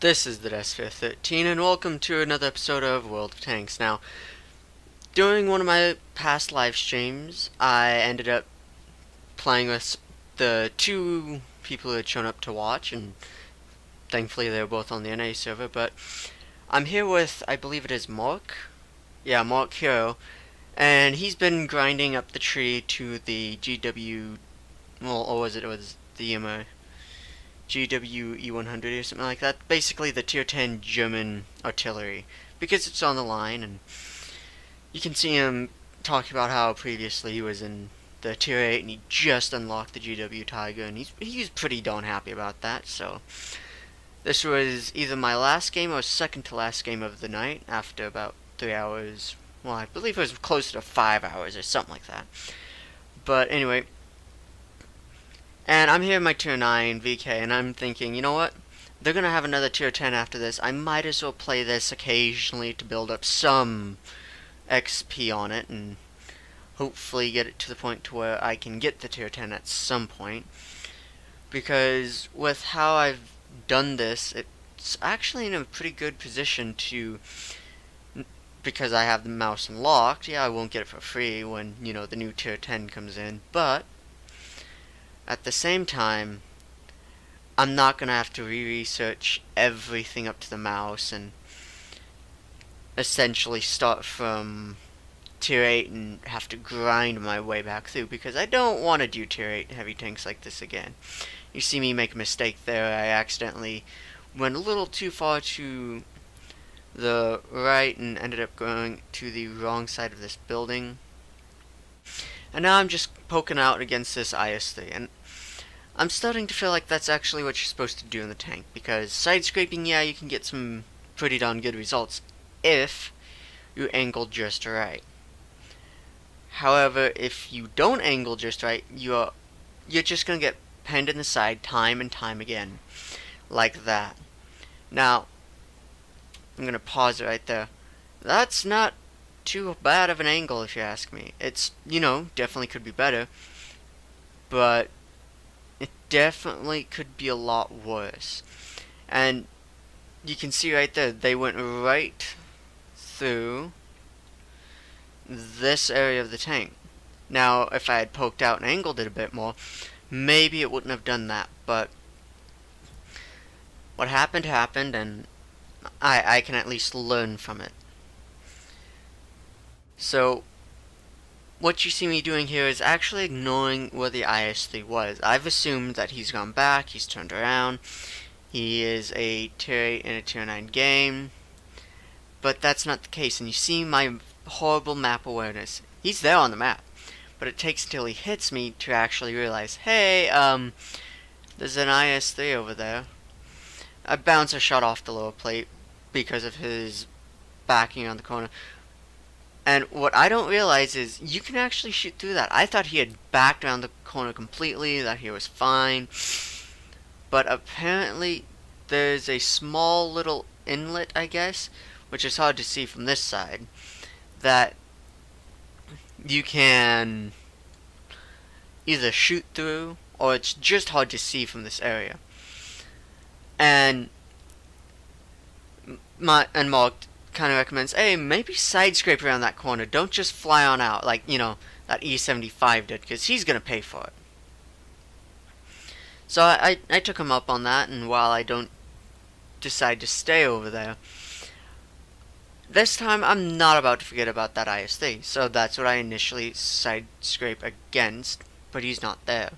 This is the Desphere 13 and welcome to another episode of World of Tanks. Now, during one of my past live streams, I ended up playing with the two people who had shown up to watch, and thankfully they were both on the NA server, but I'm here with, I believe it is Mark? Yeah, MARKHERO, and he's been grinding up the tree to the GW, well, or was it was the GWE100 or something like that. Basically the tier 10 German artillery, because it's on the line, and you can see him talking about how previously he was in the tier 8 and he just unlocked the GW Tiger, and he was pretty darn happy about that. So this was either my last game or second to last game of the night after about 3 hours. Well, I believe it was close to 5 hours or something like that. But anyway, and I'm here in my tier 9 VK, and I'm thinking, you know what? They're going to have another tier 10 after this. I might as well play this occasionally to build up some XP on it, and hopefully get it to the point to where I can get the tier 10 at some point. Because with how I've done this, it's actually in a pretty good position to, because I have the mouse unlocked. Yeah, I won't get it for free when, you know, the new tier 10 comes in, but at the same time, I'm not going to have to re-research everything up to the mouse and essentially start from tier 8 and have to grind my way back through, because I don't want to do tier 8 heavy tanks like this again. You see me make a mistake there. I accidentally went a little too far to the right and ended up going to the wrong side of this building. And now I'm just poking out against this IS-3, and I'm starting to feel like that's actually what you're supposed to do in the tank, because side scraping, yeah, you can get some pretty darn good results if you angle just right. However, if you don't angle just right, you're just gonna get penned in the side time and time again, like that. Now, I'm gonna pause it right there. That's not too bad of an angle, if you ask me. It's, you know, definitely could be better, but it definitely could be a lot worse. And you can see right there, they went right through this area of the tank. Now, if I had poked out and angled it a bit more, maybe it wouldn't have done that, but what happened happened, and I can at least learn from it. So what you see me doing here is actually ignoring where the IS-3 was. I've assumed that he's gone back, he's turned around, he is a tier 8 in a tier 9 game, but that's not the case, and you see my horrible map awareness. He's there on the map, but it takes until he hits me to actually realize, hey, there's an IS-3 over there. A bouncer shot off the lower plate because of his backing on the corner. And what I don't realize is you can actually shoot through that. I thought he had backed around the corner completely, that he was fine. But apparently there's a small little inlet, I guess, which is hard to see from this side, that you can either shoot through, or it's just hard to see from this area. And Mark kind of recommends, hey, maybe side scrape around that corner, don't just fly on out like, you know, that E75 did, because he's gonna pay for it. So I took him up on that, and while I don't decide to stay over there, this time I'm not about to forget about that IS-3, so that's what I initially side scrape against, but he's not there.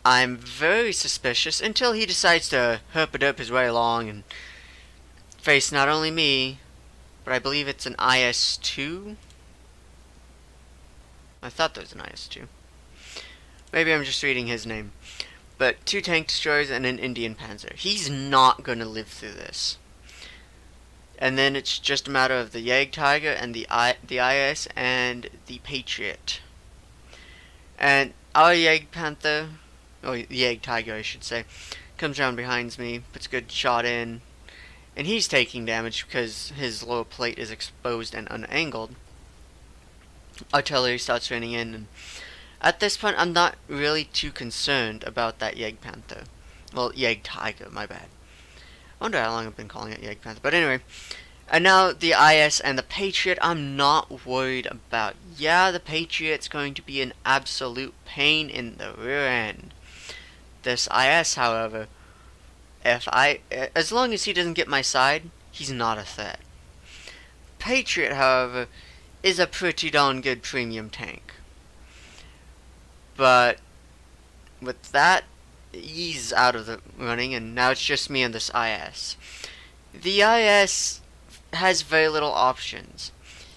I'm very suspicious until he decides to herp-a-derp his way along and face not only me, but I believe it's an IS-2? I thought there was an IS-2. Maybe I'm just reading his name. But 2 tank destroyers and an Indian Panzer. He's not gonna live through this. And then it's just a matter of the Yag Tiger and the IS and the Patriot. And our Yag Panther, or Yag Tiger I should say, comes around behind me, puts a good shot in, and he's taking damage because his lower plate is exposed and unangled. Artillery starts raining in, and at this point I'm not really too concerned about that Yag Panther. Well, Yag Tiger, my bad. I wonder how long I've been calling it Yeg Panther. But anyway, and now the IS and the Patriot, I'm not worried about. Yeah, the Patriot's going to be an absolute pain in the rear end. This IS, however, as long as he doesn't get my side, he's not a threat. Patriot, however, is a pretty darn good premium tank. But with that, he's out of the running, and now it's just me and this IS. The IS has very little options.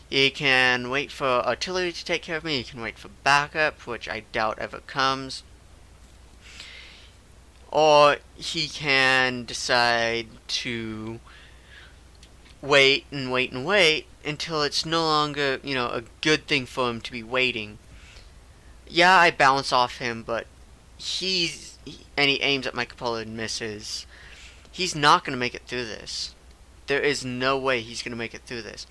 You can wait for artillery to take care of me, you can wait for backup, which I doubt ever comes. Or he can decide to wait and wait and wait until it's no longer, a good thing for him to be waiting. Yeah, I bounce off him, but he aims at my cupola and misses. He's not going to make it through this. There is no way he's going to make it through this.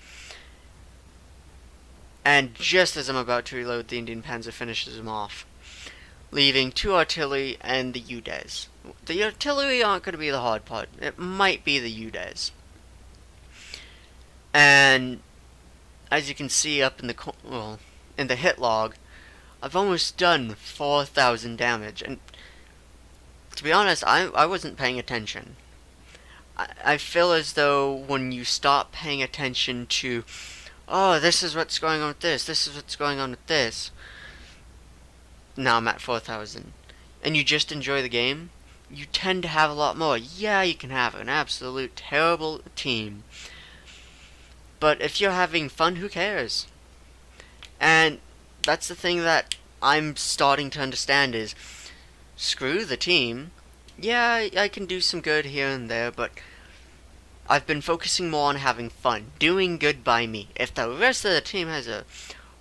And just as I'm about to reload, the Indian Panzer finishes him off, leaving 2 artillery and the UDES. The artillery aren't going to be the hard part. It might be the UDES. And as you can see up in the hit log, I've almost done 4,000 damage. And to be honest, I wasn't paying attention. I feel as though when you stop paying attention to, oh, this is what's going on with this is what's going on with this. Now I'm at 4,000. And you just enjoy the game, you tend to have a lot more. Yeah, you can have an absolute terrible team. But if you're having fun, who cares? And that's the thing that I'm starting to understand is, screw the team. Yeah, I can do some good here and there, but I've been focusing more on having fun, doing good by me. If the rest of the team has a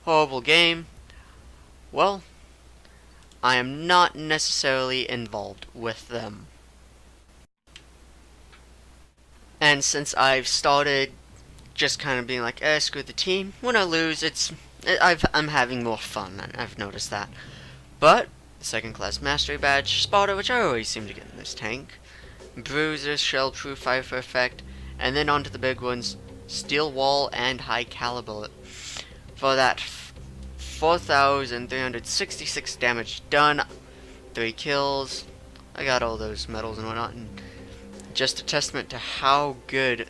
horrible game, well, I am not necessarily involved with them. And since I've started just kind of being like, screw the team, when I lose, I'm having more fun. I've noticed that. But second class mastery badge, spotter, which I always seem to get in this tank, bruiser, shell proof, fire for effect, and then onto the big ones, steel wall and high caliber. For that 4,366 damage done, 3 kills. I got all those medals and whatnot, and just a testament to how good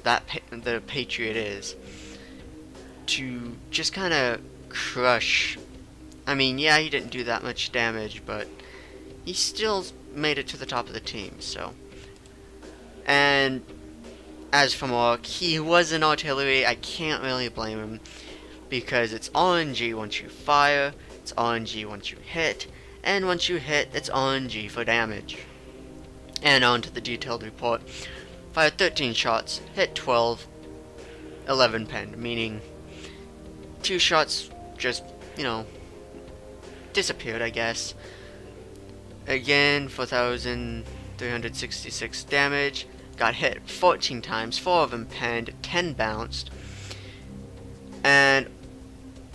the Patriot is to just kind of crush. I mean, yeah, he didn't do that much damage, but he still made it to the top of the team, so. And as for Mark, he was in artillery. I can't really blame him, because it's RNG once you fire, it's RNG once you hit, and once you hit, it's RNG for damage. And on to the detailed report. Fired 13 shots, hit 12, 11 penned, meaning 2 shots just, disappeared, I guess. Again, 4,366 damage. Got hit 14 times, 4 of them penned, 10 bounced. And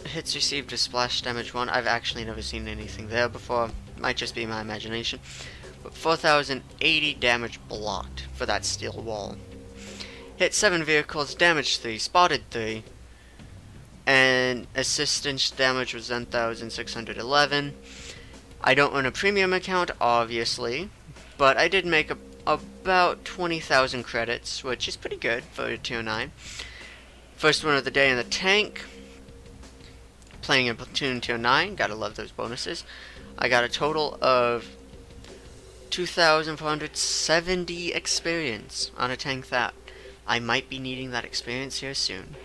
hits received a splash damage 1. I've actually never seen anything there before. Might just be my imagination. But 4,080 damage blocked for that steel wall. Hit 7 vehicles, damaged 3, spotted 3. And assistance damage was 1,611. I don't run a premium account, obviously, but I did make about 20,000 credits, which is pretty good for a tier 9. First one of the day in the tank. Playing in platoon tier 9, gotta love those bonuses. I got a total of 2,470 experience on a tank that I might be needing that experience here soon.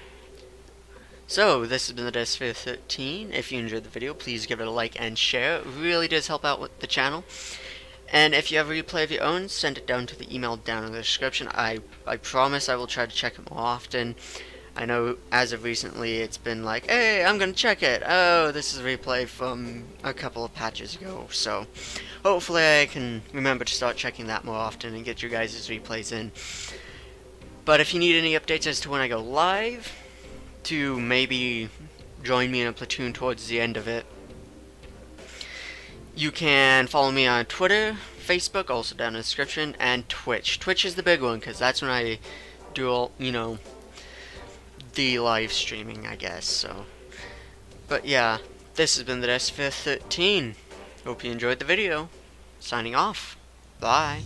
So, this has been the Despair 13. If you enjoyed the video, please give it a like and share. It really does help out with the channel. And if you have a replay of your own, send it down to the email down in the description. I promise I will try to check it more often. I know as of recently it's been like, hey, I'm gonna check it. Oh, this is a replay from a couple of patches ago. So, hopefully I can remember to start checking that more often and get your guys' replays in. But if you need any updates as to when I go live, to maybe join me in a platoon towards the end of it, you can follow me on Twitter, Facebook, also down in the description, and Twitch. Twitch is the big one, because that's when I do all, the live streaming, I guess, so. But yeah, this has been the Desk 13. Hope you enjoyed the video. Signing off. Bye.